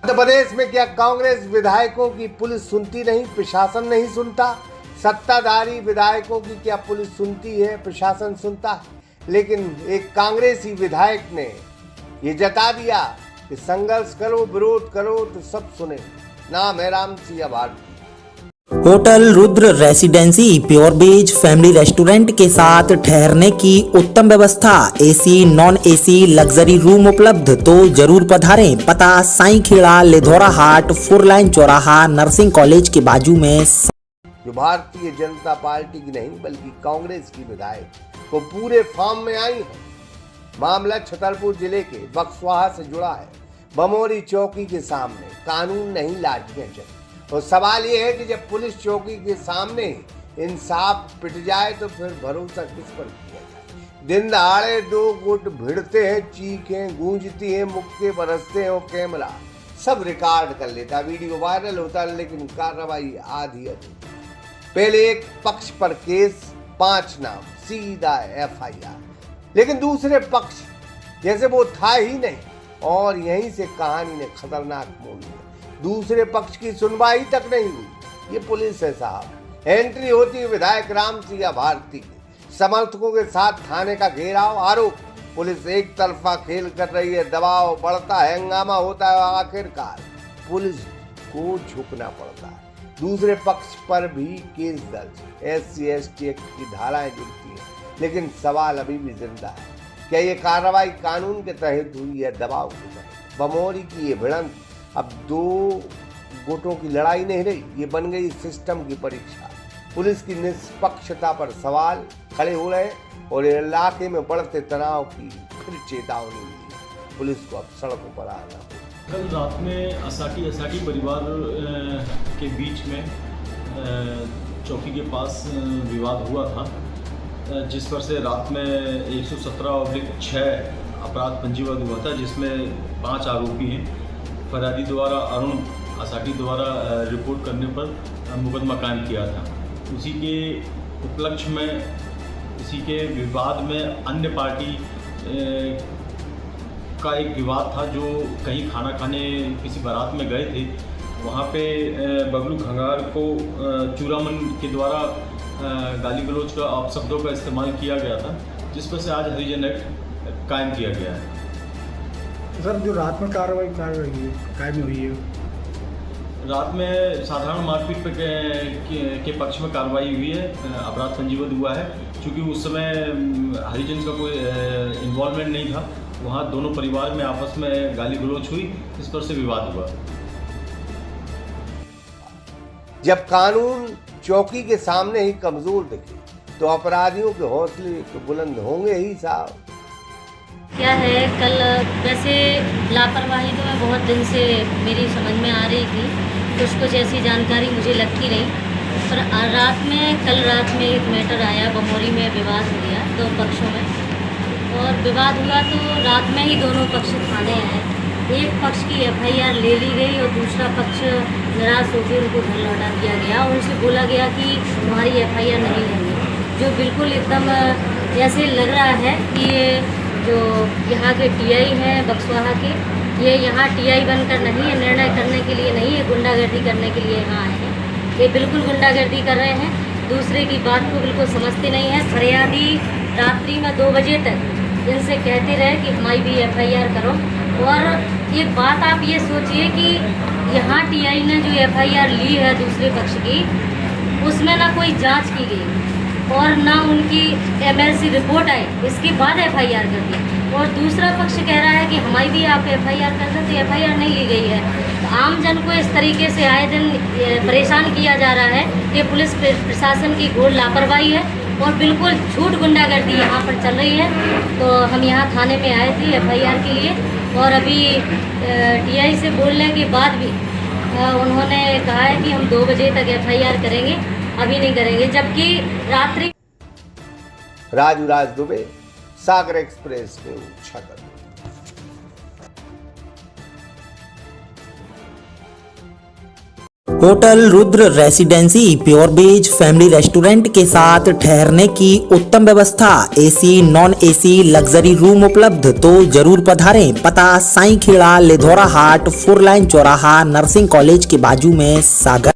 मध्य प्रदेश में क्या कांग्रेस विधायकों की पुलिस सुनती नहीं, प्रशासन नहीं सुनता? सत्ताधारी विधायकों की क्या पुलिस सुनती है, प्रशासन सुनता है? लेकिन एक कांग्रेसी विधायक ने ये जता दिया कि संघर्ष करो, विरोध करो तो सब सुने। नाम है Ram Singh Bharti. Hotel Rudra residency pure veg family restaurant के साथ ठहरने की उत्तम व्यवस्था, AC non AC luxury room उपलब्ध, तो जरूर पधारें। पता साईं खेड़ा, लिधौरा हाट, 4 लाइन चौराहा, नर्सिंग कॉलेज के बाजू में। जो भारतीय जनता पार्टी की नहीं बल्कि कांग्रेस की विधायक वो पूरे फॉर्म में आई है। मामला छतरपुर जिले के बक्सवाहा से जुड़ा है। बमोरी चौकी के सामने कानून नहीं, लाठियां चली। और सवाल ये है कि जब पुलिस चौकी के सामने इंसाफ पिट जाए तो फिर भरोसा किस पर किया जाए? दिन दहाड़े 2 गुट भिड़ते हैं, चीखें गूंजती हैं, मुक्के बरसते हैं और कैमरा सब रिकॉर्ड कर लेता, वीडियो वायरल होता है, लेकिन कार्रवाई आधी अधूरी। पहले एक पक्ष पर केस, 5 नाम, सीधा FIR, लेकिन दूसरे पक्ष जैसे वो था ही नहीं और यहीं से कहानी ने खतरनाक मोड़ लिया। दूसरे पक्ष की सुनवाई तक नहीं हुई। ये पुलिस है साहब। एंट्री होती है विधायक राम सिंह भारती की, समर्थकों के साथ थाने का घेराव, आरोप पुलिस एक तरफा खेल कर रही है, दबाव बढ़ता है, हंगामा होता है, आखिरकार पुलिस को झुकना पड़ता है। दूसरे पक्ष पर भी केस दर्ज, SC/ST एक्ट की धाराएं जुड़ती हैं, लेकिन सवाल अभी भी जिंदा है, क्या ये कार्रवाई कानून के तहत हुई है, दबाव के तहत? बमोरी की ये भिड़ंत अब 2 गुटों की लड़ाई नहीं रही, ये बन गई सिस्टम की परीक्षा। पुलिस की निष्पक्षता पर सवाल खड़े हो रहे और इलाके में बढ़ते तनाव की फिर चेतावनी मिली। पुलिस को अब सड़कों पर आना होगा। कल रात में असाटी परिवार के बीच में चौकी के पास विवाद हुआ था, जिस पर से रात में 117/6 अपराध पंजीबद्ध हुआ था, जिसमें 5 आरोपी हैं। फरियादी द्वारा अरुण असाटी द्वारा रिपोर्ट करने पर मुकदमा कायम किया था। उसी के उपलक्ष्य में, इसी के विवाद में अन्य पार्टी का एक विवाद था, जो कहीं खाना खाने किसी बारात में गए थे। वहाँ पे बबलू खंगार को चूरामन के द्वारा गाली गलौज का अपशब्दों का इस्तेमाल किया गया था, जिस पर से आज हरिजन एक्ट कायम किया गया है। सर, जो रात में कार्रवाई कायम हुई है, रात में साधारण मारपीट के पक्ष में कार्रवाई हुई है, अपराध पंजीबद्ध हुआ है। क्योंकि उस समय हरिजन का कोई इन्वॉल्वमेंट नहीं था, वहाँ दोनों परिवार में आपस में गाली गलौज हुई, इस पर से विवाद हुआ। जब कानून चौकी के सामने ही कमजोर दिखे तो अपराधियों के हौसले तो बुलंद होंगे ही साहब। क्या है, कल वैसे लापरवाही तो मैं बहुत दिन से मेरी समझ में आ रही थी, कुछ ऐसी जानकारी मुझे लगती नहीं, पर कल रात में एक मैटर आया, बमोरी में विवाद हो गया 2 पक्षों में, और विवाद हुआ तो रात में ही दोनों पक्ष थाने आए। एक पक्ष की FIR ले ली गई और दूसरा पक्ष निराश होकर उनको घर लौटा दिया गया। उनसे बोला गया कि हमारी FIR नहीं लेंगे, जो बिल्कुल एकदम ऐसे लग रहा है कि ये जो यहाँ के TI हैं बक्सवाहा के, ये यहाँ TI बनकर नहीं है, निर्णय करने के लिए नहीं है, गुंडागर्दी करने के लिए यहाँ आए हैं। ये बिल्कुल गुंडागर्दी कर रहे हैं, दूसरे की बात को बिल्कुल समझते नहीं है। फरियादी रात्रि में 2 बजे तक इनसे कहते रहे कि हमारी भी FIR करो। और एक बात आप ये सोचिए कि यहाँ TI ने जो FIR ली है दूसरे पक्ष की, उसमें ना कोई जांच की गई और ना उनकी MLC रिपोर्ट आई, इसके बाद FIR कर दी। और दूसरा पक्ष कह रहा है कि हमारी भी आप FIR कर दें, तो FIR नहीं ली गई है। तो आम जन को इस तरीके से आए दिन परेशान किया जा रहा है कि पुलिस प्रशासन की घोर लापरवाही है और बिल्कुल झूठ गुंडागर्दी यहाँ पर चल रही है। तो हम यहाँ थाने में आए थे FIR के लिए, और अभी TI से बोलने के बाद भी उन्होंने कहा है कि हम 2 बजे तक FIR करेंगे, अभी नहीं करेंगे, जबकि रात्रि। Raju Dubey, Sagar express news, Chhatarpur. Hotel Rudra residency pure veg family restaurant के साथ ठहरने की उत्तम व्यवस्था, AC non AC luxury room उपलब्ध, तो जरूर पधारें। पता साईं खेड़ा, लिधौरा हाट, 4 लाइन चौराहा, नर्सिंग कॉलेज के बाजू में, सागर।